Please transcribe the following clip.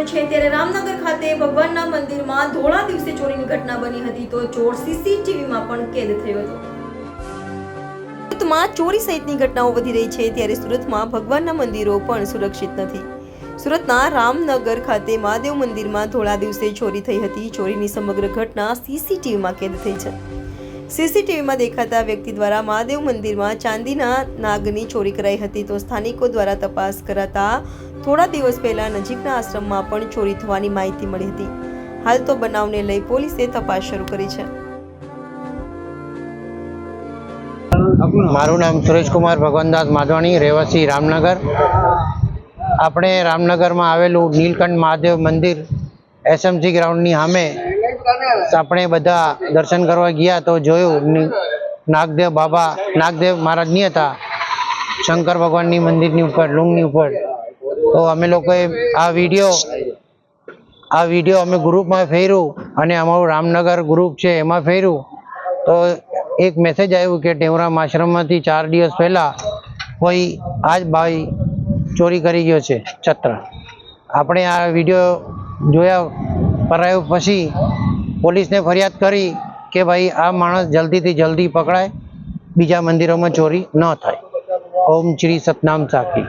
રહ્યો છે ત્યારે રામનગર ખાતે ભગવાનના મંદિરમાં ધોળા દિવસે ચોરીની ઘટના બની હતી તો ચોર સીસીટીવીમાં પણ કેદ થયો હતો। સુરતમાં ચોરી સહિતની ઘટનાઓ વધી રહી છે ત્યારે સુરતમાં ભગવાનના મંદિરો પણ સુરક્ષિત નથી। સુરતના રામનગર ખાતે મહાદેવ મંદિરમાં ધોળા દિવસે ચોરી થઈ હતી। ચોરીની સમગ્ર ઘટના સીસીટીવીમાં કેદ થઈ છે। સીસીટીવીમાં દેખાતા વ્યક્તિ દ્વારા મહાદેવ મંદિરમાં ચાંદીના નાગની ચોરી કરાઈ હતી તો સ્થાનિકો દ્વારા તપાસ કરાતા થોડા દિવસ પહેલા નજીકના આશ્રમમાં પણ ચોરી થવાની માહિતી મળી હતી। હાલ તો બનાવને લઈ પોલીસે તપાસ શરૂ કરી છે। મારું નામ સુરેશ કુમાર ભગવાનદાસ માધવાણી, રહેવાસી રામનગર। આપણે રામનગરમાં આવેલું નીલકંઠ મહાદેવ મંદિર એસએમસી ગ્રાઉન્ડની સામે આપણે બધા દર્શન કરવા ગયા તો જોયું નાગદેવ બાબા નાગદેવ મહારાજ નહીં હતા, શંકર ભગવાનની મંદિરની ઉપર લુંગની ઉપર। તો અમે લોકોએ આ વિડીયો અમે ગ્રુપમાં ફેર્યું અને અમારું રામનગર ગ્રુપ છે એમાં ફેર્યું તો એક મેસેજ આવ્યું કે ટેવરામ આશ્રમમાંથી 4 દિવસ પહેલાં કોઈ આજ ભાઈ ચોરી કરી ગયો છે છત્ર। આપણે આ વિડીયો જોયા કરાયો પછી પોલીસને ફરિયાદ કરી કે ભાઈ આ માણસ જલ્દીથી જલ્દી પકડાય, બીજા મંદિરોમાં ચોરી ન થાય। ઓમ શ્રી સતનામ સાખી।